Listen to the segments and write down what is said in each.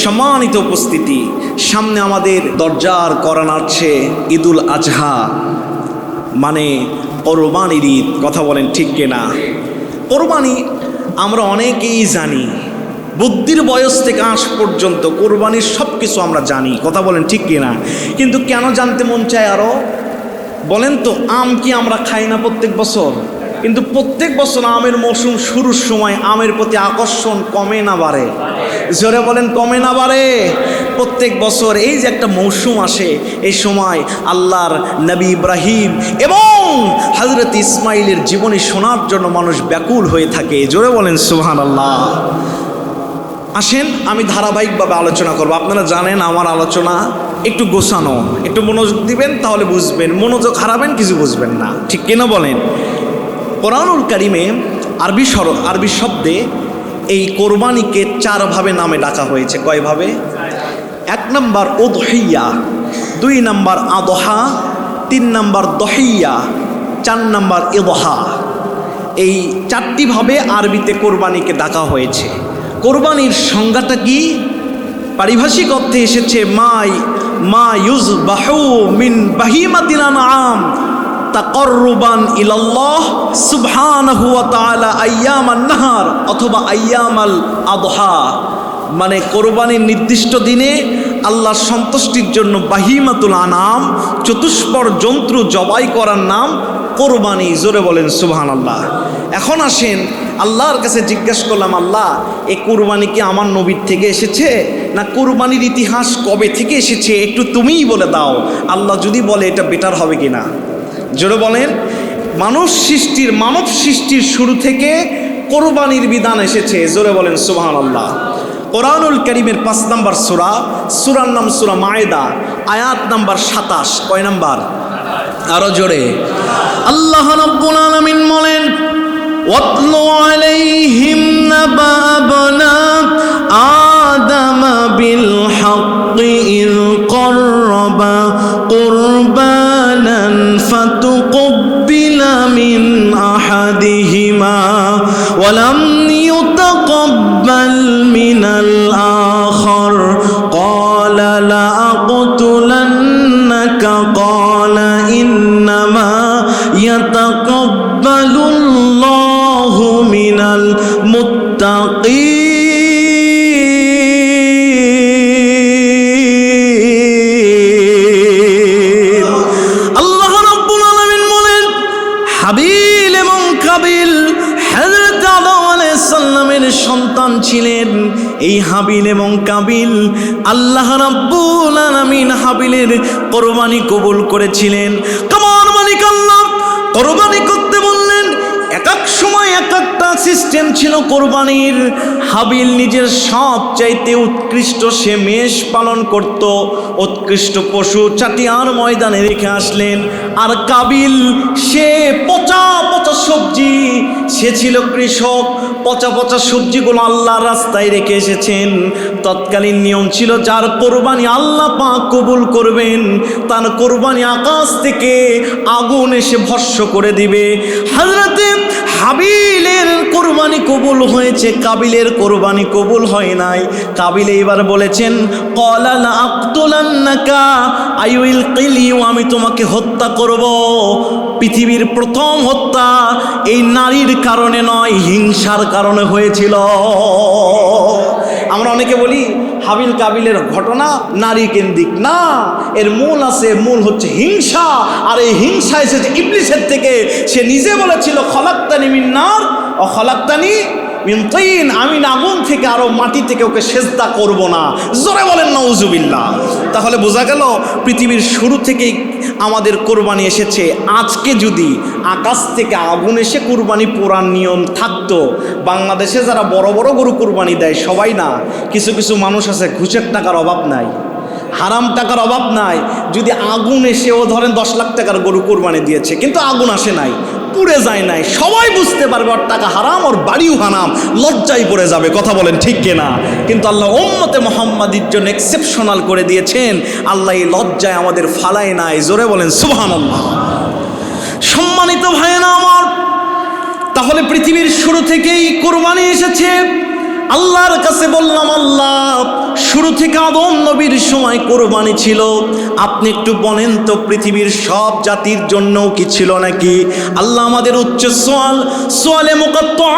সম্মানিত উপস্থিতি, সামনে আমাদের দরজার করা নাড়ছে ঈদুল আজহা, মানে কোরবানির ঈদ। কথা বলেন ঠিক কিনা? কোরবানি আমরা অনেকেই জানি, বুদ্ধির বয়স থেকে আজ পর্যন্ত কোরবানির সব কিছু আমরা জানি। কথা বলেন ঠিক কিনা? কিন্তু কেন জানতে মন চায় আরও? বলেন তো, আম কি আমরা খাই না প্রত্যেক বছর? কিন্তু প্রত্যেক বছর আমের মৌসুম শুরুর সময় আমের প্রতি আকর্ষণ কমে না বাড়ে? জোরে বলেন, কমে না বাড়ে? প্রত্যেক বছর এই যে একটা মৌসুম আসে, এই সময় আল্লাহর নবী ইব্রাহিম এবং হযরত ইসমাইলের জীবনী শোনার জন্য মানুষ ব্যাকুল হয়ে থাকে। জোরে বলেন সুবহানাল্লাহ। আসেন আমি ধারাবাহিকভাবে আলোচনা করব। আপনারা জানেন আমার আলোচনা একটু গোছানো, একটু মনোযোগ দিবেন তাহলে বুঝবেন, মনোযোগ হারাবেন কিছু বুঝবেন না, ঠিক কিনা বলেন? কোরআনুল কারিমে আরবি শব্দে এই কোরবানিকে 4 ভাবে নামে ডাকা হয়েছে। কয়ভাবে? 1 নম্বর উদহিয়া, 2 নম্বর আদহা, 3 নম্বর দহিয়া, 4 নম্বর ইদহা। এই 4টি ভাবে আরবিতে কোরবানিকে ডাকা হয়েছে। কোরবানির সংজ্ঞাটা কি? পারিভাষিক অর্থে এসেছে মা ইউযবাহু মিন বাহিমাতিল আনআম তাকাররুবান ইলাল্লাহ সুবহানাহু ওয়া তাআলা আইয়ামান নাহার অথবা আইয়ামাল আদহা। মানে কোরবানির নির্দিষ্ট দিনে আল্লাহর সন্তুষ্টির জন্য বাহিমাতুল আনাম, চতুষ্পর জন্তু জবাই করার নাম কোরবানি। জোরে বলেন সুবহানাল্লাহ। এখন আসেন আল্লাহর কাছে জিজ্ঞেস করলাম, আল্লাহ এই কোরবানি কি আমার নবীর থেকে এসেছে না কোরবানির ইতিহাস কবে থেকে এসেছে একটু তুমিই বলে দাও। আল্লাহ যদি বলে এটা বেটার হবে কিনা? জোরে বলেন। মানব সৃষ্টির শুরু থেকে কোরবানির বিধান এসেছে। জোরে বলেন সুবহানাল্লাহ। কোরআনুল কারীমের 5 নম্বর সূরার নাম সূরা মায়েদা, আয়াত নাম্বার 27। কয় নাম্বার? আরো জোরে। আল্লাহ রাব্বুল আলামিন বলেন, ওয়াতলু আলাইহিম নাবা আবনা আদম বিল হাক্কি ইয ক্বাররাবা কুরবানান ফাতুকব্বিলা মিন আহাদিহিমা ওয়া লাম ইউতাকাব্বাল মিনাল আখার ক্বালা লা আকতুলান্নাকা ক্বালা ইন্নামা ইয়াতাকাব্বালুল্লাহু মিনাল মুত্তাকিন। আল্লাহ রাব্বুল আলামিন বলেন, হাবিল এবং কাবিল হযরত আদম আলাইহিস সালামের সন্তান ছিলেন। এই হাবিল এবং কাবিল আল্লাহ রাব্বুল আলামিন হাবিলের কোরবানি কবুল করেছিলেন। কামার মালিক আল্লাহ কোরবানি করতে বললেন। এক এক সময় এক একটা সিস্টেম ছিল কোরবানির। হাবিল নিজের সবচাইতে উৎকৃষ্ট সে মেষ পালন করত, উৎকৃষ্ট পশু চাটিয়ার ময়দানে রেখে আসলেন। আর কাবিল সে পচা পচা সবজি, সে ছিল কৃষক, পচা পচা সবজিগুলো আল্লাহর রাস্তায় রেখে এসেছেন। তৎকালীন নিয়ম ছিল যার কোরবানি আল্লাহ পাক কবুল করবেন তার কোরবানি আকাশ থেকে আগুন এসে ভস্ম করে দিবে। হযরতে হাবিলের কোরবানি কবুল হয়েছে, কাবিলের কোরবানি কবুল হয় নাই। কাবিল এবার বলেছেন, ক্বালা লা আকতুলান্নাকা, আই উইল কিল ইউ, আমি তোমাকে হত্যা করব। পৃথিবীর প্রথম হত্যা এই নারীর কারণে নয়, হিংসার কারণে হয়েছিল। আমরা অনেকে বলি হাবিল কাবিলের ঘটনা নারী কেন্দ্রিক, না, এর মূল হচ্ছে হিংসা। আর এই হিংসা এসেছে ইবলিসের থেকে। সে নিজে বলেছিল, খলাকতানি মিন নার ওয়া খলাকতানি মিন তিন, আমি আগুন থেকে আরো মাটি থেকে ওকে সেজদা করব না। জোরে বলেন নাউজুবিল্লাহ। তাহলে বোঝা গেল পৃথিবীর শুরু থেকেই আমাদের কোরবানি এসেছে। আজকে যদি আকাশ থেকে আগুন এসে কোরবানি পোড়ার নিয়ম থাকতো, বাংলাদেশে যারা বড় বড় গরু কোরবানি দেয় সবাই না, কিছু কিছু মানুষ আছে ঘুষের টাকার অভাব নাই, হারাম টাকার অভাব নাই। যদি আগুন এসে ও ধরেন 10 লাখ টাকার গরু কোরবানি দিয়েছে কিন্তু আগুন আসে নাই, পুড়ে যায় নাই, সবাই বুঝতে পারবে ওর টাকা হারাম, ওর বাড়িও হারাম, লজ্জায় পড়ে যাবে। কথা বলেন ঠিক কিনা? কিন্তু আল্লাহ উম্মতে মুহাম্মাদির জন্য এক্সেপশনাল করে দিয়েছেন। আল্লাহ এই লজ্জায় আমাদের ফালায় নাই। জোরে বলেন সুবহানাল্লাহ। সম্মানিত ভাইয়েরা আমার, তাহলে পৃথিবীর শুরু থেকেই কোরবানি এসেছে। আল্লাহর কাছে বললাম, আল্লাহ শুরু থেকে আদম নবীর সময় কোরবানি ছিল, আপনি একটু বলেন তো পৃথিবীর সব জাতির জন্যও কি ছিল নাকি? আল্লাহ আমাদের উচ্চ সোয়ালে মুকাত্তা,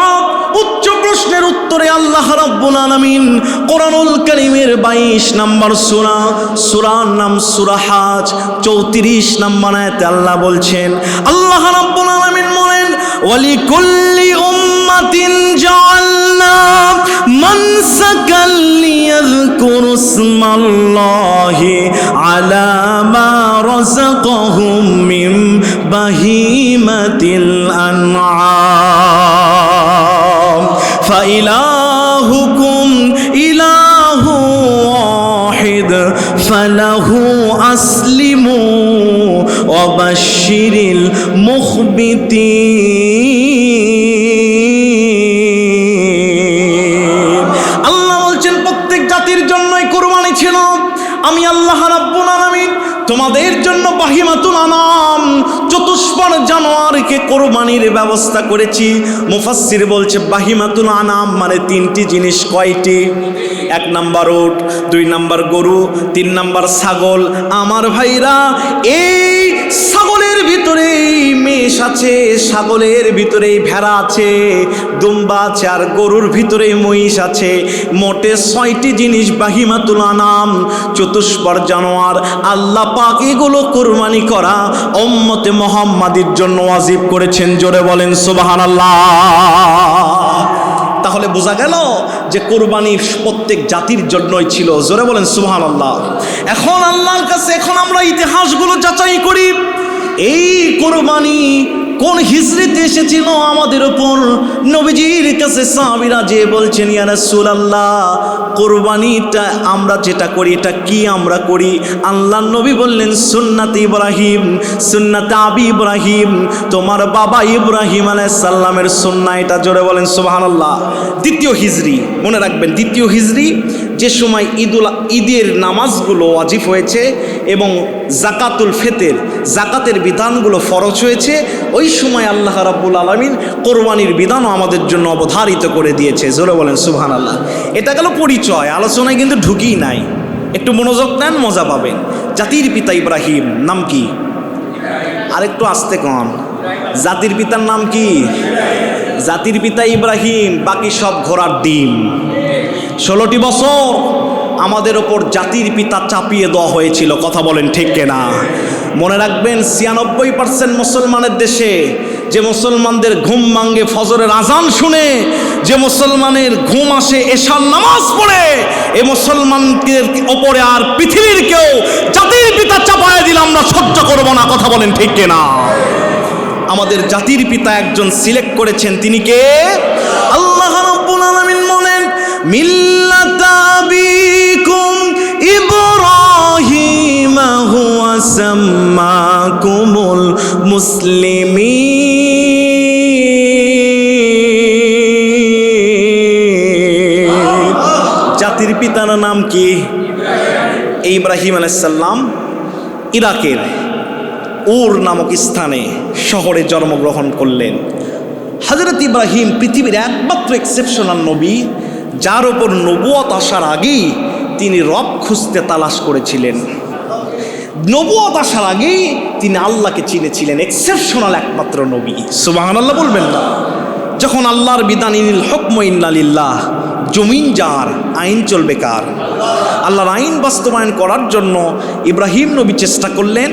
উচ্চ প্রশ্নের উত্তরে আল্লাহ রাব্বুল আলামিন কোরআনুল কারীমের 22 নম্বর সূরার নাম সূরা হাজ 34 নম্বর আয়াতে আল্লাহ বলছেন, আল্লাহ রাব্বুল আলামিন বলেন, ওয়ালিকুল্লি উম্মাতিন জাআলনা মানসাকাল লিয়াযকুরু ইসমাল্লাহি আলা মা রাযাকাহুম মিন বাহিমাতিল আনআম ফাইলাহুকুম ইলাহু ওয়াহিদ ফালাহু আসলিমু ওয়া বাশশিরিল মুখবিতিন। আল্লাহ বলছেন প্রত্যেক জাতির জন্যই কুরবানি ছিল। আমি আল্লাহ রাব্বুল আলামিন তোমাদের জন্য বাহিমাতুল আনাম, চতুষ্পদ জানোয়ারকে কোরবানির ব্যবস্থা করেছি। মুফাসসির বলছে বাহিমাতুল আনাম মানে 3টি জিনিস। কয়টি? 1 নাম্বার উট, 2 নাম্বার গরু, 3 নাম্বার ছাগল। আমার ভাইরা, এই ছাগলের ভিতরেই মেষ আছে, ছাগলের ভিতরেই ভেড়া আছে, দুম্বা আছে, আর গরুর ভিতরেই মহিষ আছে। মোটে 6টি জিনিস বাহিমাতুল আনাম, চতুষ্পদ জানোয়ার। আল্লাহ পাক এগুলো কুরবানি করা উম্মতে মুহাম্মাদির জন্য ওয়াজিব করেছেন। জোরে বলেন সুবহানাল্লাহ। তাহলে বোঝা গেল যে কোরবানি প্রত্যেক জাতির জন্যই ছিল। জোরে বলেন সুবহানাল্লাহ। এখন আল্লাহর কাছে আমরা ইতিহাসগুলো যাচাই করি, এই কোরবানি কোন হিজরিতে এসেছিল আমাদের উপর। নবীজির কাছে সাহাবীরা যে বলছেন, ইয়া রাসূলুল্লাহ কোরবানিটা আমরা যেটা করি এটা কি আমরা করি? আল্লাহর নবী বললেন, সুন্নাতে ইব্রাহিম, সুন্নাতে আবি ইব্রাহিম, তোমার বাবা ইব্রাহিম আলাইহিস সালামের সুন্নাহ। এটা জোরে বলেন সুবহানাল্লাহ। 2য় হিজরি, মনে রাখবেন 2য় হিজরি, যে সময় ঈদের নামাজগুলো ওয়াজিব হয়েছে এবং জাকাতুল ফিতর, জাকাতের বিধানগুলো ফরজ হয়েছে, ওই সময় আল্লাহ রাব্বুল আলামিন কোরবানির বিধানও আমাদের জন্য অবধারিত করে দিয়েছে। জোরে বলেন সুবহানাল্লাহ। এটা গেল পরিচয়, আলোচনায় কিন্তু ঢুকি নাই, একটু মনোযোগ নেন, মজা পাবেন। জাতির পিতা ইব্রাহিম, নাম কি? আরেকটু আস্তে কন। জাতির পিতার নাম কি? জাতির পিতা ইব্রাহিম, বাকি সব ঘোড়ার ডিম। 16টি বছর আমাদের ওপর জাতির পিতা চাপিয়ে দেওয়া হয়েছিল। কথা বলেন ঠিক কিনা? মনে রাখবেন 96% মুসলমানের দেশে যে মুসলমানদের ঘুম ভাঙে ফজরের আজান শুনে, যে মুসলমানের ঘুম আসে এশার নামাজ পড়ে, এই মুসলমানদের ওপরে আর পৃথিবীর কেউ জাতির পিতা চাপায় দিলে আমরা সহ্য করব না। কথা বলেন ঠিক কিনা? আমাদের জাতির পিতা একজন সিলেক্ট করেছেন, তিনি কে? আল্লাহ রাব্বুল আলামিন বলেন, মিল্লাতা আবিকুম ইব্রাহিম হুয়া সাম্মাকুমুল মুসলিমিন। জাতির পিতার নাম কি? ইব্রাহিম আলাইহিস সালাম ইরাকের উর নামক স্থানে শহরে জন্মগ্রহণ করলেন। হযরত ইব্রাহিম পৃথিবীর একমাত্র এক্সেপশনাল নবী, যার ওপর নবুয়ত আসার আগেই তিনি রব খুঁজতে তালাশ করেছিলেন। নবুয়ত আসার আগেই তিনি আল্লাহকে চিনেছিলেন। এক্সেপশনাল একমাত্র নবী। সুবহানাল্লাহ বলবেন না? যখন আল্লাহর বিধান, ইনিল হুকমু ইল্লা লিল্লাহ, জমিন যার, আইন চলবে কার? আল্লাহর আইন বাস্তবায়ন করার জন্য ইব্রাহিম নবী চেষ্টা করলেন।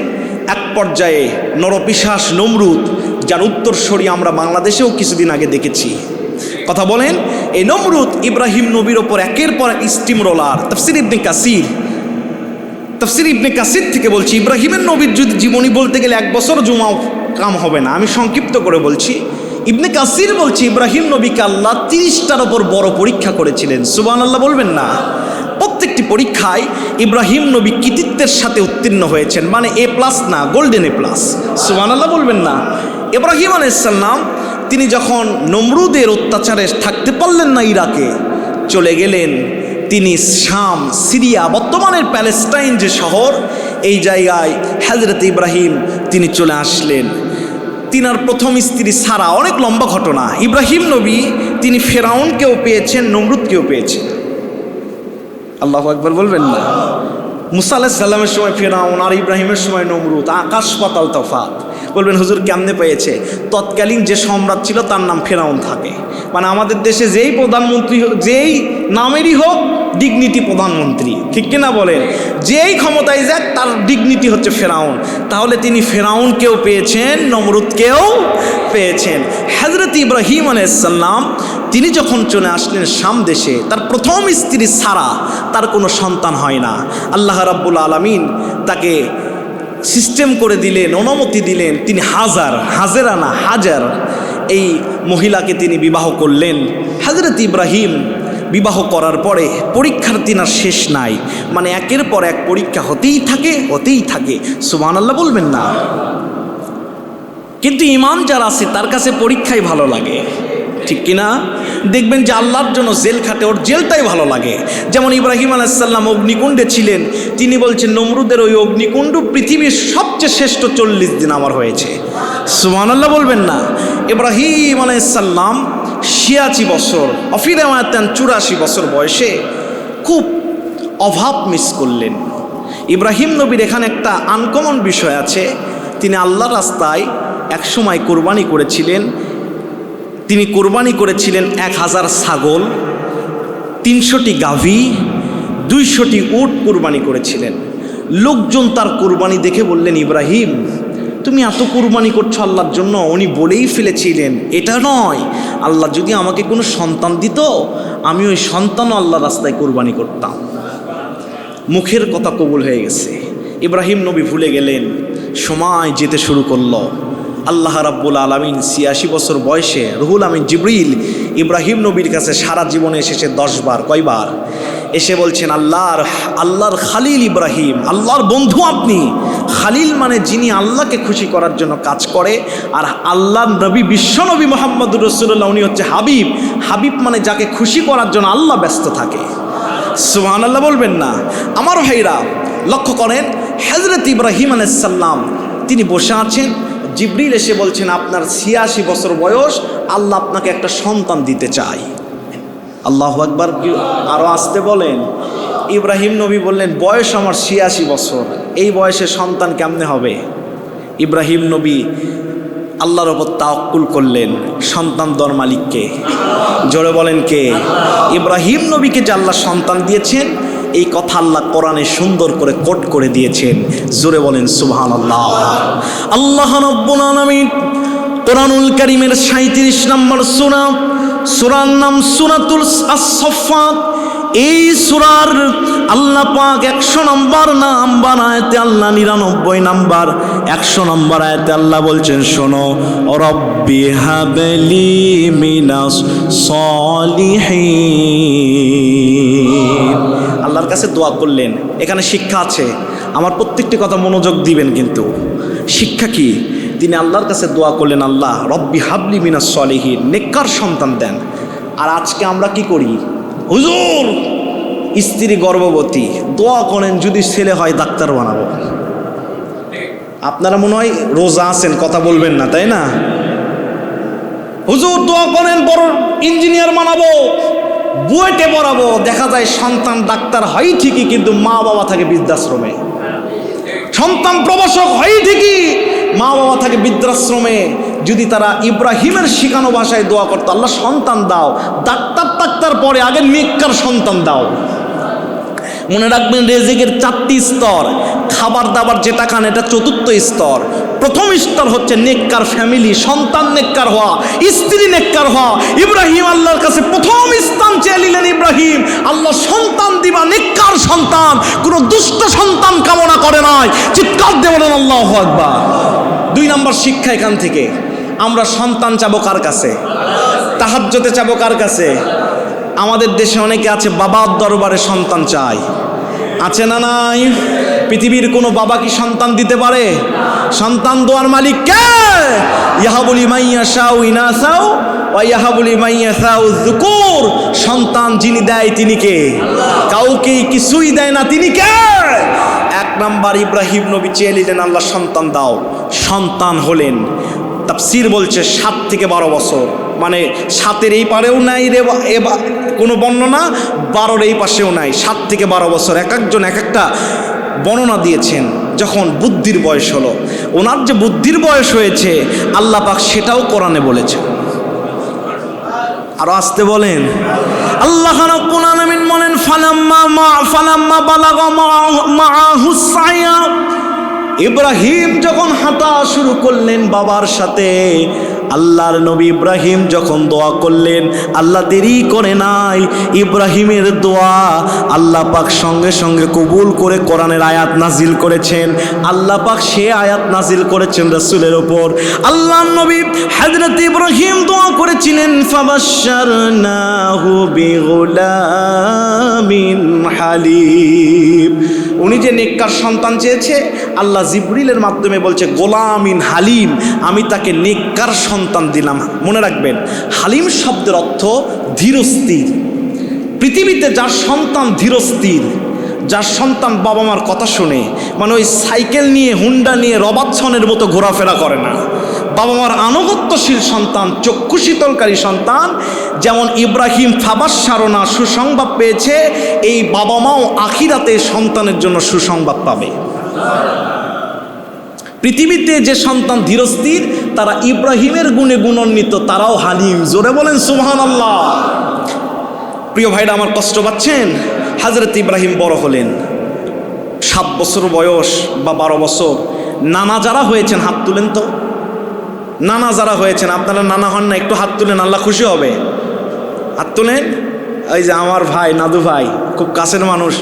এক পর্যায়ে নরপিশাচ নমরুদ, যার উত্তরসূরি আমরা বাংলাদেশেও কিছুদিন আগে দেখেছি। কথা বলেন, এই নমরুদ ইব্রাহিম নবীর ওপর একের পর এক স্টিম রোলার। তাফসির ইবনে কাসির থেকে বলছি, ইব্রাহিমের নবীর যদি জীবনী বলতে গেলে 1 বছর জুমাও কাম হবে না, আমি সংক্ষিপ্ত করে বলছি। ইবনে কাসির বলছে, ইব্রাহিম নবীকে আল্লাহ 30টার ওপর বড় পরীক্ষা করেছিলেন। সুবহানাল্লাহ বলবেন না? প্রত্যেকটি পরীক্ষায় ইব্রাহিম নবী কৃতিত্বের সাথে উত্তীর্ণ হয়েছেন, মানে A+ না, গোল্ডেন A+। সুবহানাল্লাহ বলবেন না? ইব্রাহিম আলাইহিস সালাম তিনি যখন নমরুদের অত্যাচারে থাকতে পারলেন না ইরাকে, চলে গেলেন তিনি শাম, সিরিয়া, বর্তমানের প্যালেস্টাইন যে শহর, এই জায়গায় হযরত ইব্রাহিম তিনি চলে আসলেন। তিনার প্রথম স্ত্রী সারা, অনেক লম্বা ঘটনা। ইব্রাহিম নবী তিনি ফেরাউনকেও পেয়েছেন, নমরুদকেও পেয়েছেন। আল্লাহু আকবার বলবেন না? মুসা আলাইহিস সালামের সময় ফেরাউন আর ইব্রাহিমের সময় নমরুদ, আকাশ পাতাল তফাৎ। বলবেন হুজুর কেমনে পেয়েছে? তৎকালীন যে সম্রাট ছিল তার নাম ফেরাউন থাকে। মানে আমাদের দেশে যেই প্রধানমন্ত্রী হোক, যেই নামেরই হোক, ডিগনিটি প্রধানমন্ত্রী, ঠিক কিনা বলেন? যেই ক্ষমতায় যাক তার ডিগনিটি হচ্ছে ফেরাউন। তাহলে তিনি ফেরাউনকেও পেয়েছেন, নমরুদকেও পেয়েছেন। হযরত ইব্রাহিম আলাইহিস সালাম তিনি যখন চলে আসলেন শাম দেশে, তার প্রথম স্ত্রী সারা, তার কোনো সন্তান হয় না। আল্লাহ রাব্বুল আলামিন তাকে সিস্টেম করে দিলেন, অনুমতি দিলেন, তিনি হাজেরা না হাজার এই মহিলাকে তিনি বিবাহ করলেন। হযরত ইব্রাহিম বিবাহ করার পরে পরীক্ষার তিনার শেষ নাই, মানে একের পর এক পরীক্ষা হতেই থাকে। সুবহানাল্লাহ বলবেন না? কিন্তু ঈমান যার আছে তার কাছে পরীক্ষাই ভালো লাগে, ঠিক কিনা? দেখবেন যে আল্লাহর জন্য জেল খাটে, ওর জেলটাই ভালো লাগে। যেমন ইব্রাহিম আলাইহিস সালাম অগ্নিকুণ্ডে ছিলেন, তিনি বলছেন নমরুদের ওই অগ্নিকুণ্ড পৃথিবীর সবচেয়ে শ্রেষ্ঠ 40 দিন আমার হয়েছে। সুবহানাল্লাহ বলবেন না? ইব্রাহিম আলাইহিস সালাম 86 বছর, অফিরামাতান 84 বছর বয়সে খুব অভাব মিস করলেন। ইব্রাহিম নবীর এখানে একটা আনকমন বিষয় আছে, তিনি আল্লাহর রাস্তায় একসময় কোরবানি করেছিলেন। তিনি কোরবানি করেছিলেন 1000 ছাগল, 300টি গাভী, 200টি উট কোরবানি করেছিলেন। লোকজন তার কোরবানি দেখে বললেন, ইব্রাহিম তুমি এত কোরবানি করছো আল্লাহর জন্য? উনি বলেই ফেলেছিলেন এটা নয়, আল্লাহ যদি আমাকে কোনো সন্তান দিত আমি ওই সন্তানও আল্লাহর রাস্তায় কোরবানি করতাম। মুখের কথা কবুল হয়ে গেছে। ইব্রাহিম নবী ভুলে গেলেন, সময় যেতে শুরু করলো। আল্লাহ রাব্বুল আলামিন 86 বছর বয়সে রুহুল আমিন জিবরিল ইব্রাহিম নবীর কাছে সারা জীবনে এসেছে 10 বার। কয়বার এসে বলছেন, আল্লাহর খালিল ইব্রাহিম, আল্লাহর বন্ধু আপনি। খালিল মানে যিনি আল্লাহকে খুশি করার জন্য কাজ করে, আর আল্লাহর নবী বিশ্বনবী মুহাম্মদুর রাসূলুল্লাহ উনি হচ্ছে হাবিব। হাবিব মানে যাকে খুশি করার জন্য আল্লাহ ব্যস্ত থাকে। সুবহানাল্লাহ বলবেন না? আমার ভাইরা লক্ষ্য করেন, হযরত ইব্রাহিম আলাইহিস সালাম তিনি বসে আছেন, জিবরিল এসে বলছেন আপনার 86 বছর বয়স, আল্লাহ আপনাকে একটা সন্তান দিতে চায়। আল্লাহু আকবার, আরো আসতে বলেন। ইব্রাহিম নবী বললেন, বয়স আমার 86 বছর, এই বয়সে সন্তান কেমনে হবে? ইব্রাহিম নবী আল্লাহর ওপর তাওয়াক্কুল করলেন। সন্তান দেওয়ার মালিককে? জোরে বলেন কে? ইব্রাহিম নবীকে যে আল্লাহ সন্তান দিয়েছেন এই কথা আল্লাহ কোরআনে সুন্দর করে কোট করে দিয়েছেন। জোরে বলেন সুবহানাল্লাহ। আল্লাহ রাব্বুল আলামিন কোরআনুল কারীমের 37 নম্বর সূরার নাম সূরাতুল আস-সাফফাত। এই সূরার আল্লাহ পাক 100 নম্বর নাম্বার আয়াতে আল্লাহ 99 নাম্বার 100 নম্বর আয়াতে আল্লাহ বলছেন, শোনো, রব্বি হাবলি মিনাস সলিহিন। আল্লাহর কাছে দোয়া করলেন। এখানে শিক্ষা আছে, আমার প্রত্যেকটি কথা মনোযোগ দিবেন। কিন্তু শিক্ষা কি? তিনি আল্লাহর কাছে দোয়া করলেন, আল্লাহ রব্বি হাবলি মিনাস সলিহিন, নেককার সন্তান দেন। আর আজকে আমরা কি করি? হুজুর স্ত্রী গর্ভবতী, দোয়া করেন যদি ছেলে হয় ডাক্তার বানাবো। আপনারা মনে হয় রোজা আছেন, কথা বলবেন না, তাই না? হুজুর দোয়া করেন বড় ইঞ্জিনিয়ার বানাবো, বুয়েটে পড়াবো। দেখা যায় সন্তান ডাক্তার হয় ঠিকই, কিন্তু মা বাবা থাকে বৃদ্ধাশ্রমে। সন্তান প্রবাসক হয় ঠিকই, মা বাবা থাকে বৃদ্ধাশ্রমে। যদি তারা ইব্রাহিমের শিখানো ভাষায় দোয়া করতো, আল্লাহ সন্তান দাও, ডাক্তার পরে আগে নেককার সন্তান দাও। মনে রাখবেন, রেজেকের 4টি স্তর। খাবার দাবার যেটা খান এটা 4র্থ স্তর। প্রথম স্তর হচ্ছে নেককার ফ্যামিলি, সন্তান নেককার হওয়া, স্ত্রী নেককার হওয়া। ইব্রাহিম আল্লাহর কাছে প্রথম স্থান চেয়ে নিলেন। ইব্রাহিম আল্লাহ সন্তান দিবা, নেককার সন্তান, কোনো দুষ্ট সন্তান কামনা করে নাই। চিৎকার দিয়ে বলেন আল্লাহু আকবার। 2 নম্বর শিক্ষা এখান থেকে, আমরা সন্তান চাবো কার কাছে? তাহাজ্জুদে চাবো কার কাছে? আমাদের দেশে অনেকে আছে বাবার দরবারে সন্তান চায়, আছে না নাই? পৃথিবীর কোনো বাবা কি সন্তান দিতে পারে? সন্তান দেওয়ার মালিক কে? ইয়াহাবুল লিমান ইয়াশাউ ইনাসাও ওয়া ইয়াহাবুল লিমান ইয়াশাউ যুকুর। সন্তান যিনি দেয় তিনি কে? কাউকে কিছুই দেয় না, তিনি কে? 1 নাম্বার ইব্রাহিম নবী চেয়ে নিলেন, আল্লাহ সন্তান দাও। সন্তান হলেন, তাফসীর বলছে 7 থেকে 12 বছর। মানে 7-এর এই পারেও নাই রে কোনো বর্ণনা, 12-র এই পাশেও নাই, 7 থেকে 12 বছর এক একজন এক একটা বর্ণনা দিয়েছেন। যখন বুদ্ধির বয়স হলো, ওনার যে বুদ্ধির বয়স হয়েছে আল্লাহ পাক সেটাও কোরআনে বলেছেন। আরো আসতে বলেন। আল্লাহ রাব্বুল আলামিন বলেন ফালাম্মা বালাগা মাআহুস সায়া, ইব্রাহিম যখন হাঁটা শুরু করলেন বাবার সাথে, আল্লাহর নবী ইব্রাহিম যখন দোয়া করলেন, আল্লাহ দেরি করে নাই, ইব্রাহিমের দোয়া আল্লাহ পাক সঙ্গে সঙ্গে কবুল করে কোরআনের আয়াত নাজিল করেছেন। আল্লাহ পাক সে আয়াত নাজিল করেছেন রাসূলের ওপর। আল্লাহর নবী হযরত ইব্রাহিম দোয়া করেছিলেন ফাবাশশারনাহু বিগুলামিন হালিম। উনি যে নেককার সন্তান চেয়েছে, আল্লাহ জিবরিলের মাধ্যমে বলছে গোলামিন হালিম, আমি তাকে নেককার সন্তান দিলাম। মনে রাখবেন, হালিম শব্দের অর্থ ধীরস্থির। পৃথিবীতে যার সন্তান ধীরস্থির, যার সন্তান বাবা মার কথা শুনে, মানে ওই সাইকেল নিয়ে হুন্ডা নিয়ে রবাচ্ছনের মতো ঘোরাফেরা করে না, বাবা মার আনুগত্যশীল সন্তান, চক্ষু শীতলকারী সন্তান, যেমন ইব্রাহিম ফাবাশশারনা সুসংবাদ পেয়েছে, এই বাবা মাও আখিরাতে সন্তানের জন্য সুসংবাদ পাবে। পৃথিবীতে যে সন্তান ধীরস্থির তারা ইব্রাহিমের গুণে গুণান্বিত, তারাও হালিম। জোরে বলেন সুবহানাল্লাহ। প্রিয় ভাইরা আমার, কষ্ট পাচ্ছেন? হযরত ইব্রাহিম বড় হলেন, 7 বছর বয়স বা 12 বছর। নানা যারা হয়েছেন হাত তুলেন তো। নানা যারা হয়েছেন, আপনারা নানা হন না, একটু হাত তুলেন, আল্লাহ খুশি হবে। হাত তুলেন। এই যে আমার ভাই নাদু ভাই, খুব কাছের মানুষ,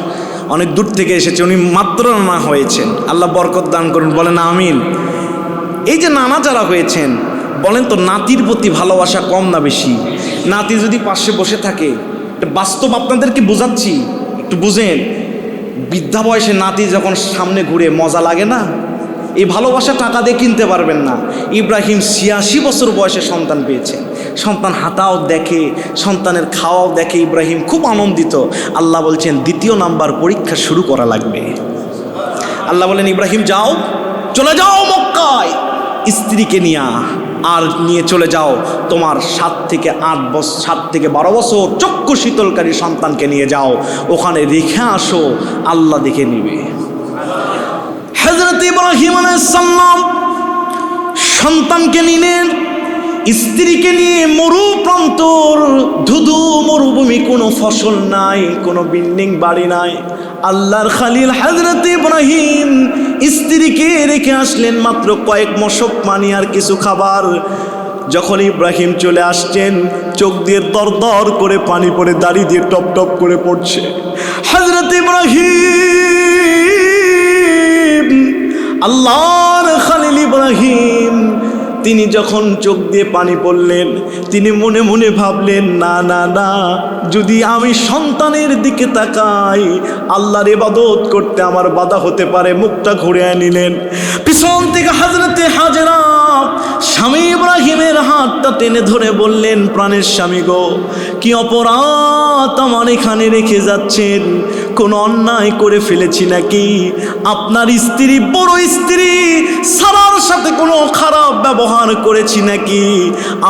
অনেক দূর থেকে এসেছে, উনি মাত্র নানা হয়েছেন, আল্লাহ বরকত দান করুন, বলেন আমিন। এই যে নানা যারা হয়েছেন, বলেন তো নাতির প্রতি ভালোবাসা কম না বেশি? নাতি যদি পাশে বসে থাকে, বাস্তব আপনাদেরকে বোঝাচ্ছি, একটু বুঝেন। বৃদ্ধা বয়সে নাতি যখন সামনে ঘুরে মজা লাগে না? এই ভালোবাসা টাকা দিয়ে কিনতে পারবেন না। ইব্রাহিম 86 বছর বয়সে সন্তান পেয়েছে, সন্তান হাঁটাও দেখে, সন্তানের খাওয়াও দেখে, ইব্রাহিম খুব আনন্দিত। আল্লাহ বলছেন 2য় নাম্বার পরীক্ষা শুরু করা লাগবে। আল্লাহ বলেন ইব্রাহিম যাও, চলে যাও মক্কায়, স্ত্রীকে নিয়ে চলে যাও, তোমার 7 থেকে 12 বছর চক্ষু শীতলকারী সন্তানকে নিয়ে যাও, ওখানে রেখে আসো, আল্লাহ দেখে নিবে। হযরত ইব্রাহিম আলাইহিস সালাম সন্তানকে নিলেন, স্ত্রীকে নিয়ে মরুপ্রান্তর, ধুধু মরুভূমি, কোনো ফসল নাই, কোনো বিল্ডিং বাড়ি নাই। আল্লাহর খালিল হযরত ইব্রাহিম স্ত্রীকে রেখে আসলেন মাত্র কয়েক মশক পানি আর কিছু খাবার। যখন ইব্রাহিম চলে আসছেন, চোখ দিয়ে দর দর করে পানি পড়ে, দাড়ি দিয়ে টপ টপ করে পড়ছে। হযরত ইব্রাহিম, আল্লাহর খালিল ইব্রাহিম, তিনি যখন চোখ দিয়ে পানি পড়লেন, তিনি মনে মনে ভাবলেন না না না, যদি আমি সন্তানের দিকে তাকাই, আল্লাহর ইবাদত করতে আমার বাধা হতে পারে। মুখটা ঘুরে নিলেন, পিছন থেকে হযরতে হাজেরা স্বামী ইব্রাহিমের হাতটা টেনে ধরে বললেন, প্রাণের স্বামী গো, কি অপরাধ আমার এখানে রেখে যাচ্ছেন? কোনো অন্যায় করে ফেলেছি নাকি? আপনার স্ত্রী, বড় স্ত্রী সারার সাথে কোনো খারাপ ব্যবহার করেছি নাকি?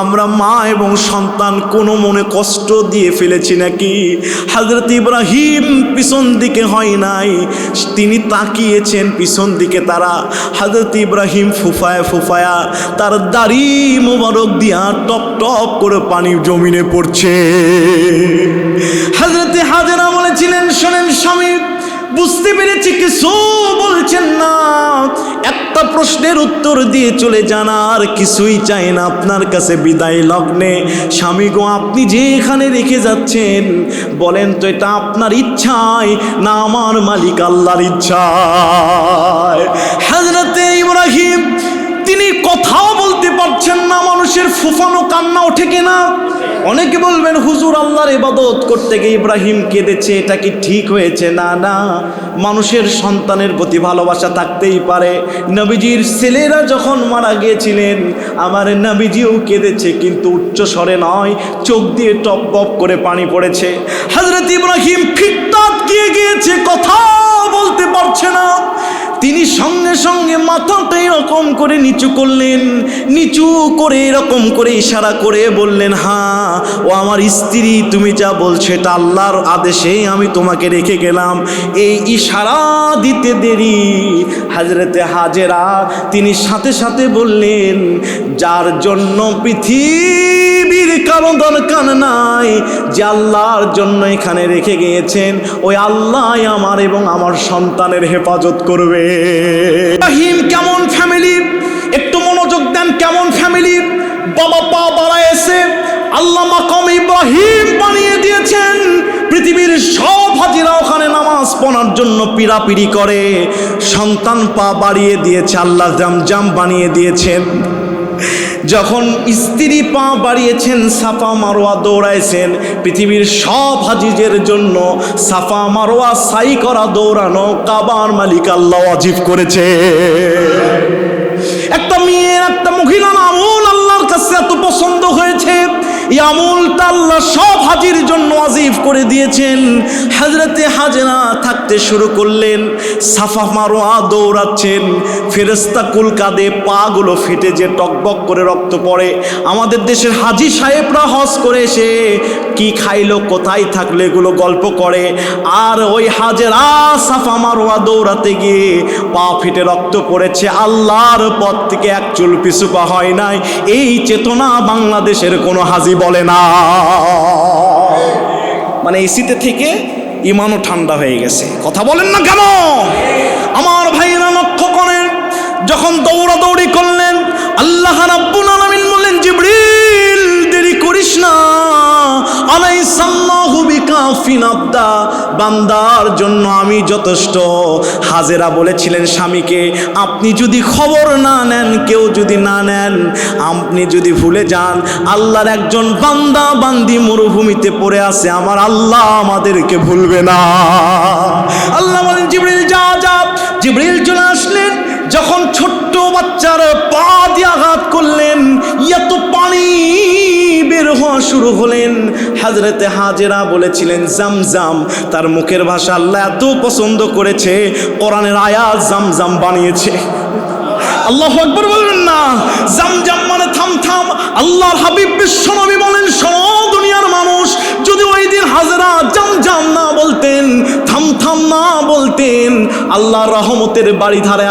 আমরা মা এবং সন্তান কোনো মনে কষ্ট দিয়ে ফেলেছি নাকি? হযরত ইব্রাহিম পিছন দিকে হয় নাই, তিনি তাকিয়েছেন পিছন দিকে। তারা হযরত ইব্রাহিম ফুফায়া ফুফায়া তার দাড়ি মোবারক দিয়া টপ টপ করে পানি জমিনে পড়ছে। হযরত হাজেরা বলেছিলেন, শোনেন স্বামী, বুঝতে পেরেছি কিছু বলছেন না, একটা প্রশ্নের উত্তর দিয়ে চলে যান, আর কিছুই চাই না আপনার কাছে বিদায় লগ্নে। স্বামী গো, আপনি যে এখানে রেখে যাচ্ছেন, বলেন তো এটা আপনার ইচ্ছায় না আমার মালিক আল্লাহর ইচ্ছায়? হযরত ইব্রাহিম তিনি কথাও বলতে পারছেন না, মানুষের ফুফানো কান্না ওঠে কিনা? অনেকে বলবেন হুজুর আল্লাহর ইবাদত করতে গিয়ে ইব্রাহিম কেঁদেছে, এটা কি ঠিক হয়েছে? না না, মানুষের সন্তানের প্রতি ভালোবাসা থাকতেই পারে। নবীজির ছেলেরা যখন মারা গিয়েছিলেন, আমার নবীজিও কেঁদেছে, কিন্তু উচ্চ স্বরে নয়, চোখ দিয়ে টপ টপ করে পানি পড়েছে। হযরত ইব্রাহিম ফিটটা দিয়ে গিয়েছে, কথা বলতে পারছে না। তিনি সঙ্গে সঙ্গে দিয়ে মাথাটা এরকম করে নিচু করলেন, নিচু করে এরকম করে ইশারা করে বললেন, হ্যাঁ ও আমার স্ত্রী, তুমি যা বলছো এটা আল্লাহর আদেশেই আমি তোমাকে রেখে গেলাম। এই ইশারা দিতে দেরি হযরতে হাজেরা তিনি সাথে সাথে বললেন, যার জন্য পৃথিবীর কারো দরকার নাই, যে আল্লাহর জন্য এখানে রেখে গিয়েছেন, ওই আল্লাহ আমার এবং আমার সন্তানের হেফাজত করবে। ইব্রাহিম কেমন ফ্যামিলি, একটু মনোযোগ দেন, কেমন ফ্যামিলি। বাবা পা বাড়াইছে, আল্লাহ মাকাম ইব্রাহিম বানিয়ে দিয়েছেন। পৃথিবীর সব হাজিরা ওখানে নামাজ পড়ার জন্য পিড়াপিড়ি করে, সন্তান পা বাড়িয়ে দিয়েছে, আল্লাহ জামজাম বানিয়ে দিয়েছেন। যখন স্ত্রী পা বাড়িয়েছেন, সাফা মারোয়া দৌড়াইছেন, পৃথিবীর সব হাজিজের জন্য সাফা মারোয়া সাই করা দৌড়ানো কাবার মালিক আল্লাহ ওয়াজিব করেছে। একটা মেয়ের, একটা মহিলার আমল আল্লাহর কাছে এত পছন্দ হয়েছে, এই আমলটা আল্লাহ সব হাজির জন্য ওয়াজিব করে দিয়েছেন। হযরতে হাজেরা থাকতে শুরু করলেন, সাফা মারোয়া দৌড়াচ্ছেন, ফেরেশতা কুল কাঁধে, পা গুলো ফেটে যে টকবক করে রক্ত পড়ে। আমাদের দেশের হাজি সাহেবরা হজ করে এসে কি খাইলো, কোথায় থাকলো, এগুলো গল্প করে। আর ওই হাজেরা সাফা মারোয়া দৌড়াতে গিয়ে পা ফেটে রক্ত পড়েছে, আল্লাহর পথ থেকে এক চুল পিছু পা হয় নাই। এই চেতনা বাংলাদেশের কোনো হাজি বলে না। মানে এসিতে থেকে ইমানও ঠান্ডা হয়ে গেছে। কথা বলেন না কেন? আমার ভাইরা লক্ষ্য করেন, যখন দৌড়াদৌড়ি করলেন, আল্লাহ রাব্বুল আলামিন বললেন, জিবরিল দেরি করিস না, আলাইসাল্লাহু বিকাফিন আবদা, বান্দার জন্য আমি যথেষ্ট। হাজেরা বলেছিলেন স্বামীকে, আপনি যদি খবর না নেন, কেউ যদি না নেন, আপনি যদি ভুলে যান, আল্লাহর একজন বান্দা বান্দি মরুভূমিতে পড়ে আছে, আমার আল্লাহ আমাদেরকে ভুলবে না। আল্লাহ বলেন, জিবরিল যা যা। জিবরিল চলে আসলেন, যখন ছোট্ট বাচ্চার পা দিয়ে আঘাত করলেন, এত পানি বের হওয়া শুরু হলেন। হযরতে হাজেরা বলেছিলেন জামজাম, তার মুখের ভাষা আল্লাহ এত পছন্দ করেছে, কোরআনের আয়াত জামজাম বানিয়েছে। আল্লাহু আকবার বলবেন না? জামজাম মানে থাম থাম। আল্লাহর হাবিব বিশ্বনবী বলেন, শোনো দুনিয়ার মানুষ, যদি ওই দিন হাজেরা জামজাম না বলতেন, থাম থাম না বলতেন, আল্লাহর রহমতের বাড়িধারা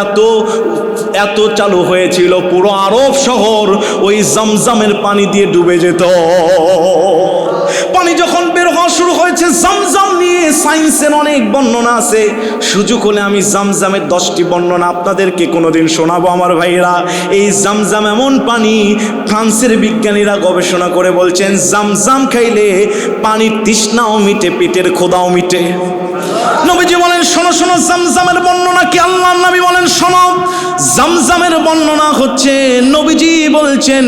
এত চালু হয়েছিল, পুরো আরব শহর ওই জামজামের পানি দিয়ে ডুবে যেত। পানি যখন বের হওয়া শুরু হয়েছে, জামজাম নিয়ে সায়েন্সের অনেক বর্ণনা আছে। সুযোগ হলে আমি জামজামের 10টি বর্ণনা আপনাদেরকে কোনোদিন শোনাবো আমার ভাইরা। এই জামজাম এমন পানি, ফ্রান্সের বিজ্ঞানীরা গবেষণা করে বলছেন, জামজাম খাইলে পানির তৃষ্ণাও মিটে, পেটের ক্ষুধাও মিটে। নবীজি বলেন, শোনো শোনো, জামজামের বর্ণনা কি? আল্লাহর নবী বলেন, শোনো, জামজামের বর্ণনা হচ্ছে, নবীজি বলছেন,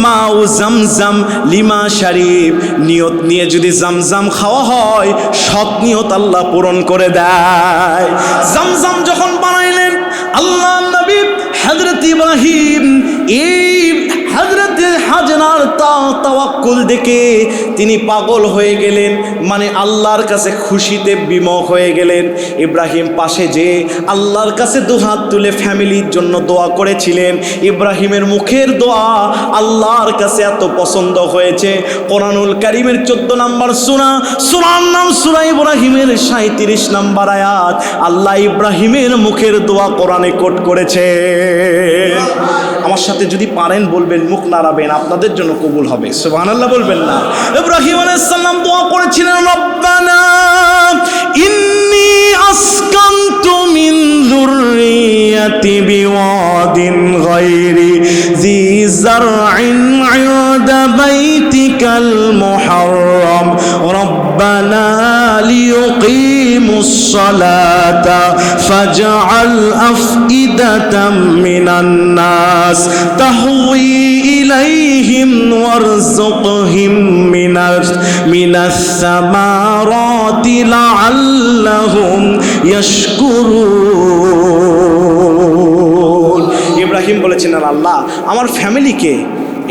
মাউ জামজাম লিমা শরীফ, নিয়ত নিয়ে যদি জামজাম খাওয়া হয়, সৎ নিয়ত আল্লাহ পূরণ করে দেয়। জামজাম যখন বানাইলেন আল্লাহর নবী হযরত ইব্রাহিম, এই হযরতে হাজরার তাওয়াক্কুল দেখে তিনি পাগল হয়ে গেলেন, মানে আল্লাহর কাছে খুশিতে বিমুখ হয়ে গেলেন। ইব্রাহিম পাশে যে আল্লাহর কাছে দুহাত তুলে ফ্যামিলির জন্য দোয়া করেছিলেন। ইব্রাহিমের মুখের দোয়া আল্লাহর কাছে এত পছন্দ হয়েছে, কোরআনুল কারীমের 14 নম্বর সূরার নাম সূরা ইব্রাহিমের 37 নম্বর আয়াত। আল্লাহ ইব্রাহিমের মুখের দোয়া কোরআনে কোট করেছে। আমার সাথে যদি পারেন বলবেন, মুখ নাড়াবেন, আপনাদের জন্য কবুল হবে। সুবহানাল্লাহ বলবেন না? ইব্রাহিম আলাইহিস সালাম দোয়া করেছিলেন, রব্বানা ইন্নী আসকানতু মিন যুররিয়াতি বিওয়াদিন গায়রি যী যারইন ইনদা বাইতিকাল মুহাররাম রব্বানা লিয়ুকিমুস সালাতা ফাজআল আফইদাতাম মিনান নাস তাহওয়ি ইলাইহিম ওয়ারযুকহিম মিনাস সামারাতি লাআল্লাহুম ইয়াশকুরুন। ইব্রাহিম বলেছেন, আল্লাহ আমার ফ্যামিলিকে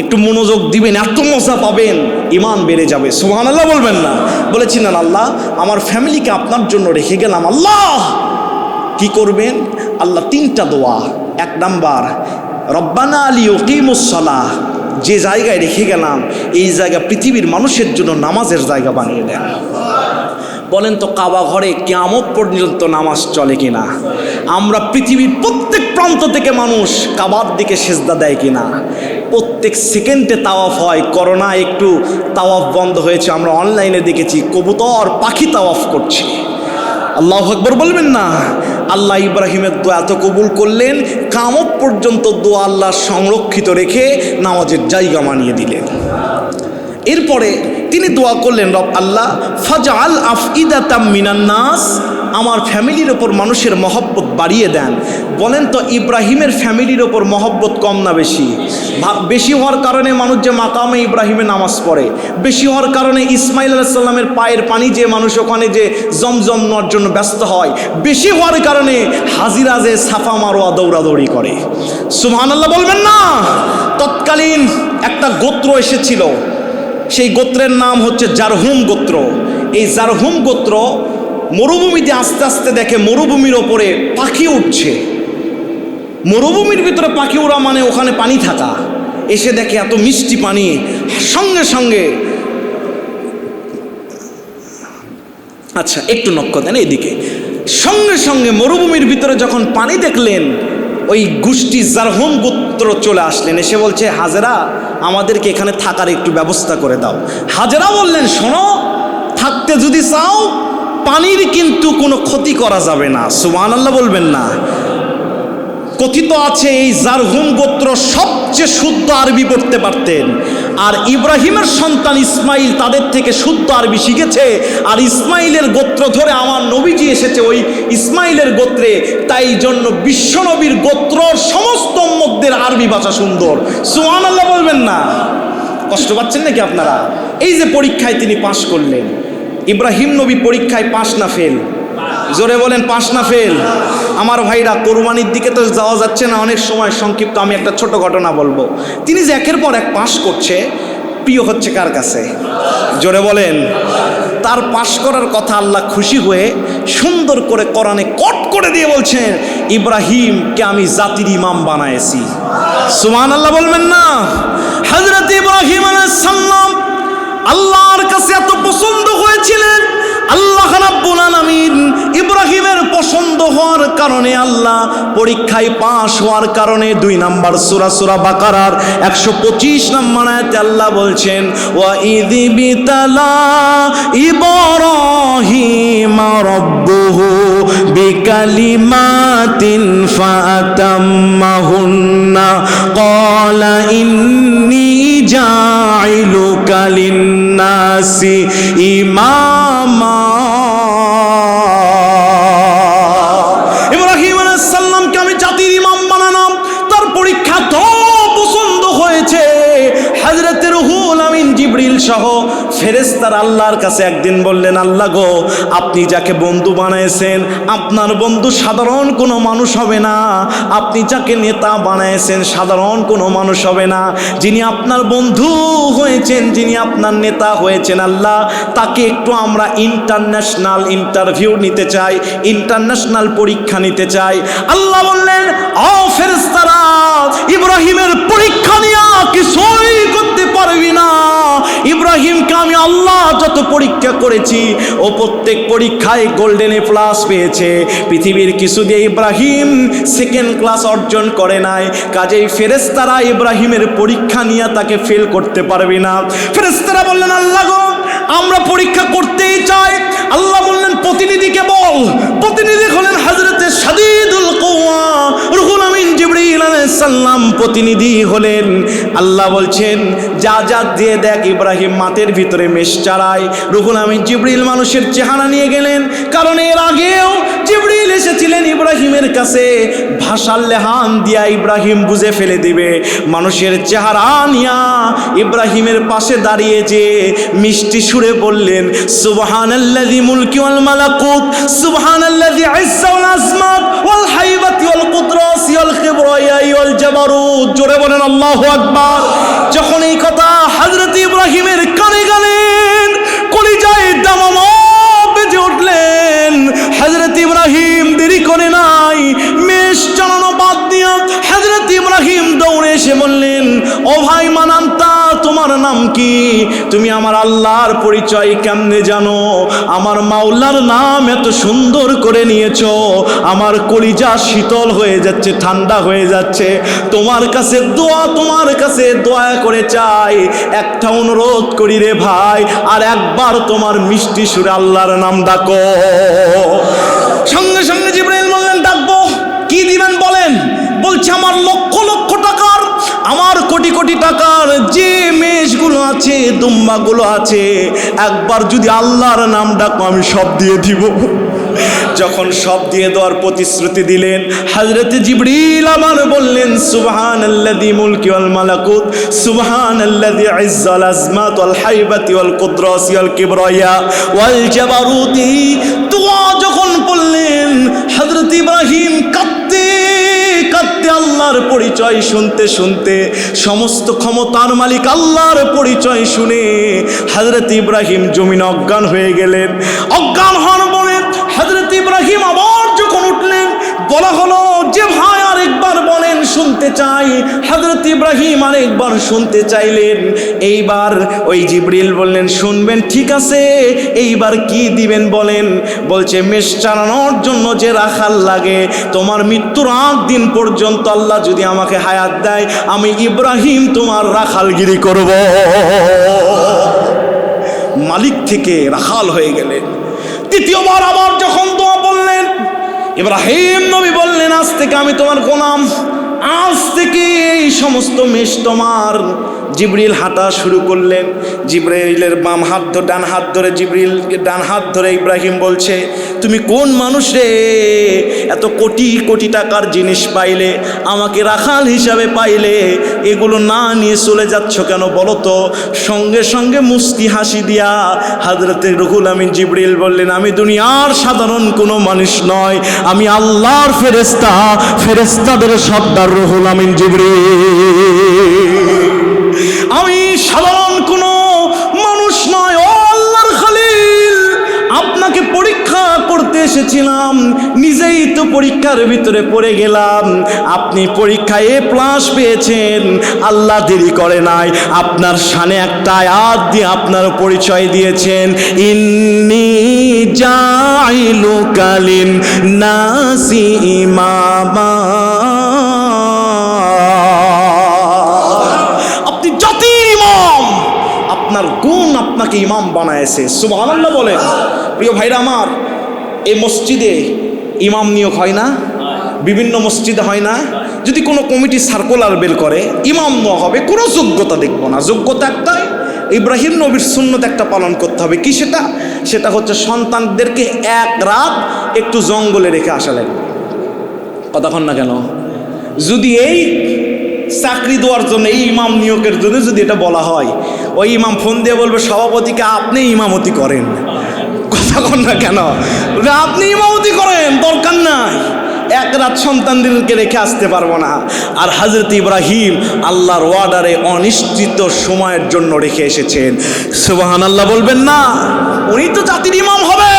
একটু মনোযোগ দিবেন, এত মজা পাবেন, ইমান বেড়ে যাবে। সুবহানাল্লাহ বলবেন না? বলেছিলেন, আল্লাহ আমার ফ্যামিলিকে আপনার জন্য রেখে গেলাম। আল্লাহ কি করবেন? আল্লাহ 3টা দোয়া এক নাম্বার, রব্বানা লিয়ুকিমুস সালাহ, যে জায়গায় রেখে গেলাম এই জায়গা পৃথিবীর মানুষের জন্য নামাজের জায়গা বানিয়ে দেন। বলেন তো কাবা ঘরে কিয়ামত পর্যন্ত নামাজ চলে কিনা? আমরা পৃথিবীর প্রত্যেক প্রান্ত থেকে মানুষ কাবার দিকে সেজদা দেয় কিনা? প্রত্যেক সেকেন্ডে তাওয়াফ হয়। করোনা একটু তাওয়াফ বন্ধ হয়েছে, আমরা অনলাইনে দেখেছি কবুতর পাখি তাওয়াফ করছে। আল্লাহু আকবার বলবেন না? আল্লাহ ইব্রাহিমের দোয়া এত কবুল করলেন, কিয়ামত পর্যন্ত দোয়া আল্লাহ সংরক্ষিত রেখে নামাজের জায়গা বানিয়ে দিলেন। এরপরে তিনি দোয়া করলেন, রব আল্লাহ ফাজআল আফইদাতাম মিনান নাস, আমার ফ্যামিলির ওপর মানুষের মহব্বত বাড়িয়ে দেন। বলেন তো ইব্রাহিমের ফ্যামিলির ওপর মহব্বত কম না বেশি? বেশি হওয়ার কারণে মানুষ যে মাকামে ইব্রাহিমে নামাজ পড়ে, বেশি হওয়ার কারণে ইসমাইল আলাইহিস সালামের পায়ের পানি যে মানুষ ওখানে যে জমজম নেওয়ার জন্য ব্যস্ত হয়, বেশি হওয়ার কারণে হাজিরা যে সাফা মারোয়া দৌড়াদৌড়ি করে। সুবহানাল্লাহ বলবেন না? তৎকালীন একটা গোত্র এসেছিল, সেই গোত্রের নাম হচ্ছে জারহুম গোত্র। এই জারহুম গোত্র মরুভূমিতে আস্তে আস্তে দেখে মরুভূমির ওপরে পাখি উঠছে। মরুভূমির ভিতরে পাখি ওড়া মানে ওখানে পানি থাকা। এসে দেখে এত মিষ্টি পানি, সঙ্গে সঙ্গে আচ্ছা একটু নক্ষ দেন এইদিকে, সঙ্গে সঙ্গে মরুভূমির ভিতরে যখন পানি দেখলেন, ওই গোষ্ঠী জারহুম গোত্র চলে আসলেন। এসে বলছে, হাজেরা আমাদেরকে এখানে থাকার একটু ব্যবস্থা করে দাও। হাজেরা বললেন, শোনো, থাকতে যদি চাও পানির কিন্তু কোনো ক্ষতি করা যাবে না। সুবহানাল্লাহ বলবেন না? কথিত আছে এই জারহুম গোত্র সবচেয়ে শুদ্ধ আরবি পড়তে পারতেন, আর ইব্রাহিমের সন্তান ইসমাইল তাদের থেকে শুদ্ধ আরবি শিখেছে। আর ইসমাইলের গোত্র ধরে আমার নবীজি এসেছে ওই ইসমাইলের গোত্রে, তাই জন্য বিশ্বনবীর গোত্রর সমস্ত উম্মতদের আরবি ভাষা সুন্দর। সুবহানাল্লাহ বলবেন না? কষ্ট পাচ্ছেন নাকি আপনারা? এই যে পরীক্ষায় তিনি পাশ করলেন, ইব্রাহিম নবী পরীক্ষায় পাশ না ফেল? জোরে বলেন, পাশ না ফেল? আমার ভাইরা, কোরবানির দিকে তো যাওয়া যাচ্ছে না, অনেক সময় সংক্ষিপ্ত আমি একটা ছোট ঘটনা বলবো। তিনি যে একের পর এক পাশ করছে, প্রিয় হচ্ছে কার কাছে? জোরে বলেন। তার পাশ করার কথা আল্লাহ খুশি হয়ে সুন্দর করে কোরআনে কট করে দিয়ে বলছেন, ইব্রাহিমকে আমি জাতির ইমাম বানায়েছি। সুবহানাল্লাহ বলবেন না? হযরত ইব্রাহিম আলাইহিস সালাম আল্লাহর কাছে এত পছন্দ হয়েছিলেন, আল্লাহ রাব্বুল আলামিন ইব্রাহিমের পছন্দ হওয়ার কারণে, আল্লাহ পরীক্ষায় পাশ হওয়ার কারণে 2 নম্বর সূরা বাকারার 125 নম্বর আয়াতে আল্লাহ বলছেন, ওয়া ইযি বিতালা ইব্রাহিম রাব্বুহু বিকালিমাতিন ফাতাম্মাহুন্না ক্বালা ইন্নী জাইলুকা লিন্নাসি ইমামা। ইব্রাহিম আলাইহিস সালামকে আমি জাতির ইমাম বানালাম। তার পরীক্ষা তো পছন্দ হয়েছে। হযরত রুহুল আমিন জিবরিল সহ ফেরেশতারা আল্লাহর কাছে একদিন বললেন, আল্লাহ গো, আপনি যাকে বন্ধু বানাইছেন, আপনার বন্ধু সাধারণ কোনো মানুষ হবে না। আপনি যাকে নেতা বানাইছেন সাধারণ কোনো মানুষ হবে না। যিনি আপনার বন্ধু হয়েছেন, যিনি আপনার নেতা হয়েছেন, আল্লাহ তাকে একটু আমরা ইন্টারন্যাশনাল ইন্টারভিউ নিতে চাই, ইন্টারন্যাশনাল পরীক্ষা নিতে চাই। আল্লাহ বললেন, ও ফেরেশতারা, ইব্রাহিমের পরীক্ষা নিয়ে কিছুই করতে পারবি না। ইব্রাহিমকে আমি আল্লাহ যত পরীক্ষা করেছি, ও প্রত্যেক পরীক্ষায় গোল্ডেন এ প্লাস পেয়েছে। পৃথিবীর কিছু দিয়ে ইব্রাহিম সেকেন্ড ক্লাস অর্জন করে নাই। কাজেই ফেরেশতারা ইব্রাহিমের পরীক্ষা নিয়ে তাকে ফেল করতে পারবি না। ফেরেশতারা বললেন, আল্লাহ গো, আমরা পরীক্ষা করতেই চাই। আল্লাহ বললেন, প্রতিনিধিকে বল। প্রতিনিধি হলেন হযরতে শাদীদুল কুওয়া রুহুল আমিন জিবরিল আলাইহিস সালাম প্রতিনিধি হলেন। আল্লাহ বলছেন, যা যা দিয়ে দেখ ইব্রাহিম মাঠের ভিতরে মেষ চারায়। রুহুল আমিন জিবরিল মানুষের চেহারা নিয়ে গেলেন, কারণ এর আগেও জিবরিল এসেছিলেন ইব্রাহিমের কাছে। ভাষার লেহান দিয়া ইব্রাহিম বুঝে ফেলে দিবে। মানুষের চেহারা নিয়া ইব্রাহিমের পাশে দাঁড়িয়ে যে মিষ্টি সুরে বললেন, সুবহানাল্লাযী মুলকি ওয়াল মালাকুত, সুবহানাল্লাযী ইজ্জা ওয়াল আজমাত ওয়াল হাইবাতি ওয়াল কুদরাতি ওয়াল কিবরিয়াই ওয়াল জাবারুত। জোরে বলেন আল্লাহু আকবার। যখন এই কথা হযরত ইব্রাহিমের কানে গেলেন, কলিজায় দামামা বেজে উঠলেন। হযরত ইব্রাহিম দেরি করে নাই, মেষ চালানো বাদ দিয়া মান আনতা, তোমার নাম কি? তুমি আমার আল্লাহর পরিচয় কেমনে জানো? আমার মাওলার নাম এত সুন্দর করে নিয়েছো, আমার কলিজা শীতল হয়ে যাচ্ছে, ঠান্ডা হয়ে যাচ্ছে। তোমার কাছে দোয়া করে চাই, একটা অনুরোধ করি রে ভাই, আর একবার তোমার মিষ্টি সুরে আল্লাহর নাম ডাকো। সঙ্গে সঙ্গে জিবরাইল বললেন, ডাকবো। কি দিবেন বলেন? বলছে, আমার লক্ষ লক্ষ টাকার, আমার কোটি কোটি টাকার যে মেষগুলো আছে, দুম্বাগুলো আছে, একবার যদি আল্লাহর নাম ডাকো আমি সব দিয়ে দিব। যখন সব দিয়ে দেওয়ার প্রতিশ্রুতি দিলেন, হযরত জিবরিল আমার বললেন, সুবহানাল্লাযী মুলকি ওয়াল মালাকুত, সুবহানাল্লাযী ইজ্জাল আজমাত ওয়াল হাইবাতি ওয়াল কুদরাতি ওয়াল কিবরিয়া ওয়াল জাবারুতি। দোয়া যখন বললেন, হযরত ইব্রাহিম কাঁদতে কাঁদতে আল্লাহর পরিচয় শুনতে শুনতে, সমস্ত ক্ষমতার মালিক আল্লাহর পরিচয় শুনে হযরত ইব্রাহিম জমিনে অজ্ঞান হয়ে গেলেন। অজ্ঞান হওয়ার পরে হযরত ইব্রাহিম আবার যখন উঠলেন, বলা হলো যে ভাই আরেকবার বলেন, শুনতে চাই। হযরত ইব্রাহিম আরেকবার শুনতে চাইলেন। এইবার ওই জিবরিল বললেন, শুনবেন, ঠিক আছে, এইবার কি দিবেন বলেন? বলছে, মেষ চালানোর জন্য যে রাখাল লাগে, তোমার মৃত্যুর 8 দিন পর্যন্ত আল্লাহ যদি আমাকে হায়াত দেয়, আমি ইব্রাহিম তোমার রাখালগিরি করব। মালিক থেকে রাখাল হয়ে গেলেন। দ্বিতীয়বার আবার যখন দোয়া বললেন, ইব্রাহিম নবী বললেন, আজ থেকে আমি তোমার গোলাম, আজ থেকে এই সমস্ত মেষ তোমার। জিবরিল হাঁটা শুরু করলেন। জিবরাইলের বাম হাত ধরে, ডান হাত ধরে, জিবরিল ডান হাত ধরে ইব্রাহিম বলছে, তুমি কোন মানুষ রে? এত কোটি কোটি টাকার জিনিস পাইলে, আমাকে রাখাল হিসাবে পাইলে, এগুলো না নিয়ে চলে যাচ্ছ কেন বলো তো? সঙ্গে সঙ্গে মুস্কি হাসি দিয়া হযরতে রুহুল আমিন জিবরিল বললেন, আমি দুনিয়ার সাধারণ কোনো মানুষ নয়, আমি আল্লাহর ফেরেশতা, ফেরেশতাদের সর্দার রুহুল আমিন জিবরিল। আমি সাধারণ কোনো মানুষ নয়, ও আল্লাহর খলিল, আপনাকে পরীক্ষা করতে এসেছিলাম, নিজেই তো পরীক্ষার ভিতরে পড়ে গেলাম। আপনি পরীক্ষায় A+ পেয়েছেন, আল্লাহ দেরি করে নাই, আপনার শানে একটা আয়াত দিয়ে আপনার পরিচয় দিয়েছেন, ইন্নী জাইলুকা লিন-নাসি ইমামা। আপনার গুণ আপনাকে ইমাম বানায়েছে। সুবহানাল্লাহ বলেন। প্রিয় ভাইরা আমার, এই মসজিদে ইমাম নিয়োগ হয় না? বিভিন্ন মসজিদে হয় না? যদি কোনো কমিটি সার্কুলার বের করে ইমাম নেওয়া হবে, কোনো যোগ্যতা দেখব না, যোগ্যতা একটাই, ইব্রাহিম নবীর সুন্নত একটা পালন করতে হবে। কি সেটা? সেটা হচ্ছে সন্তানদেরকে এক রাত একটু জঙ্গলে রেখে আসা লাগবে। কতক্ষণ না কেন? যদি এই চাকরি দেওয়ার জন্য, এই ইমাম নিয়োগের জন্য যদি এটা বলা হয়, ওই ইমাম ফোন দিয়ে বলবে, সভাপতিকে আপনি ইমামতি করেন। কতক্ষণ না কেন? আপনি ইমামতি করেন, দরকার নাই, এক রাত সন্তানদেরকে রেখে আসতে পারবো না। আর হযরত ইব্রাহিম আল্লাহর ওয়ার্ডারে অনিশ্চিত সময়ের জন্য রেখে এসেছেন। সুবহানাল্লাহ বলবেন না? উনি তো জাতির ইমাম হবে,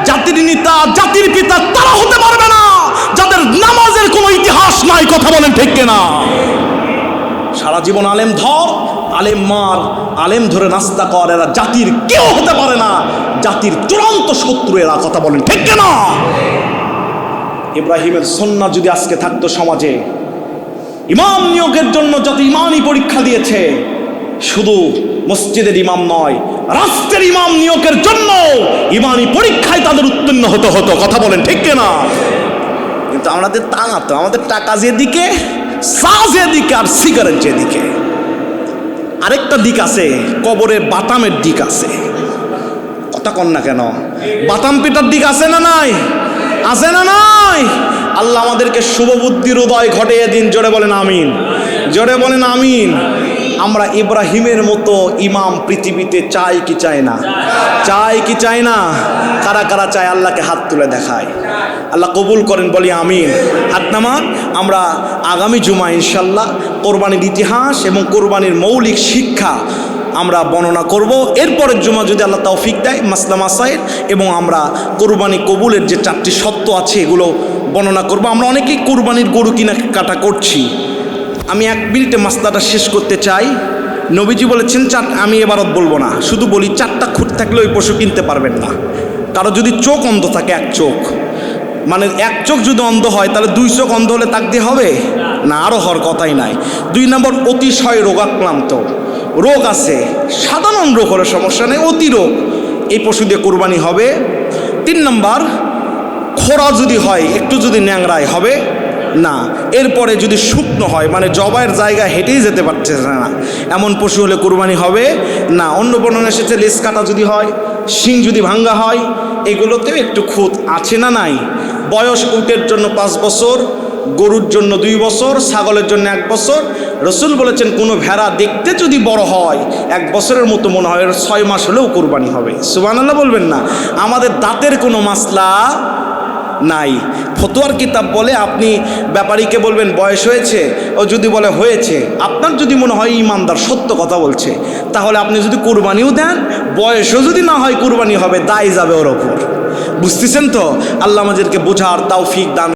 জাতির নেতা, জাতির পিতা তারা হতে পারবে না যাদের নামাজের কোনো ইতিহাস নাই। কথা বলেন ঠিক কিনা? সারা জীবন আলেম ধর, আলেম মার, আলেম ধরে নাস্তা কর, এরা জাতির কেউ হতে পারে না, জাতির চূড়ান্ত শত্রু এরা। কথা বলেন ঠিক কিনা? ইব্রাহিমের সুন্নাহ যদি আজকে থাকতো সমাজে, ইমাম নিয়োগের জন্য যত ইমামই পরীক্ষা দিয়েছে, শুধু মসজিদের ইমাম নয়, রাষ্ট্রের ইমাম নিয়োগের জন্য ইমানি পরীক্ষায় তাদের উত্তীর্ণ হতে হতো। কথা বলেন ঠিক কিনা? কিন্তু আমাদের তা না তো, আমাদের টাকা যেদিকে, চা যেদিকে, আর সিগারেট যেদিকে। আরেকটা দিক আছে, কবরের বাটামের দিক আছে। কথা কন না কেন? বাটাম পিটার দিক আছে না নাই? আছে না নাই? আল্লাহ আমাদেরকে শুভ বুদ্ধির উদয় ঘটিয়ে দিন। জোরে বলেন আমিন, জোরে বলেন আমিন। আমরা ইব্রাহিমের মতো ইমাম পৃথিবীতে চাই কি চাই না? চাই কি চাই না? কারা কারা চায়? আল্লাহকে হাত তুলে দেখায়। আল্লাহ কবুল করেন, বলি আমিন। হাত নামান। আমরা আগামী জুমা ইনশাল্লাহ কোরবানির ইতিহাস এবং কোরবানির মৌলিক শিক্ষা আমরা বর্ণনা করব। এরপরের জুমা যদি আল্লাহ তৌফিক দেয়, মাসলা মাসাইল এবং আমরা কোরবানি কবুলের যে 4টি শর্ত আছে এগুলো বর্ণনা করব। আমরা অনেকেই কোরবানির গরু কিনা কাটা করছি, আমি 1 মিনিটে মাসলাটা শেষ করতে চাই। নবীজি বলেছেন আমি এবারত বলবো না, শুধু বলি 4টা খুঁট থাকলে ওই পশু কিনতে পারবেন না। কারো যদি চোখ অন্ধ থাকে, 1 চোখ, মানে 1 চোখ যদি অন্ধ হয় তাহলে 2 চোখ অন্ধ হলে তাক দিয়ে হবে না, আরও হওয়ার কথাই নাই। 2 নম্বর অতিশয় রোগাক্রান্ত, রোগ আছে, সাধারণ রোগ হলে সমস্যা নেই, অতি রোগ, এই পশু দিয়ে কোরবানি হবে। 3 নম্বর খোরা যদি হয়, একটু যদি ন্যাংরায় হবে না। এরপরে যদি শুকনো হয়, মানে জবাইয়ের জায়গা হেঁটেই যেতে পারছে না, এমন পশু হলে কোরবানি হবে না। অন্য বর্ণনা এসেছে লেজ কাটা যদি হয়, শিং যদি ভাঙ্গা হয়, এগুলোতেও একটু খুঁত আছে না নাই। বয়স উটের জন্য 5 বছর, গরুর জন্য 2 বছর, ছাগলের জন্য 1 বছর। রসুল বলেছেন কোনো ভেড়া দেখতে যদি বড় হয়, 1 বছরের মতো মনে হয়, 6 মাস হলেও কোরবানি হবে। সুবহানাল্লাহ বলবেন না। আমাদের দাঁতের কোনো মাসলা নাই। ফতোয়ার কিতাব বলে আপনি ব্যাপারীকে বলবেন বয়স হয়েছে, ও যদি বলে হয়েছে, আপনার যদি মনে হয় ইমানদার সত্য কথা বলছে, তাহলে আপনি যদি কুরবানিও দেন, বয়সও যদি না হয় কুরবানি হবে, দায় যাবে ওর ওপর। বুঝতেছেন তো? আল্লাহ আমাদেরকে বোঝার তৌফিক দান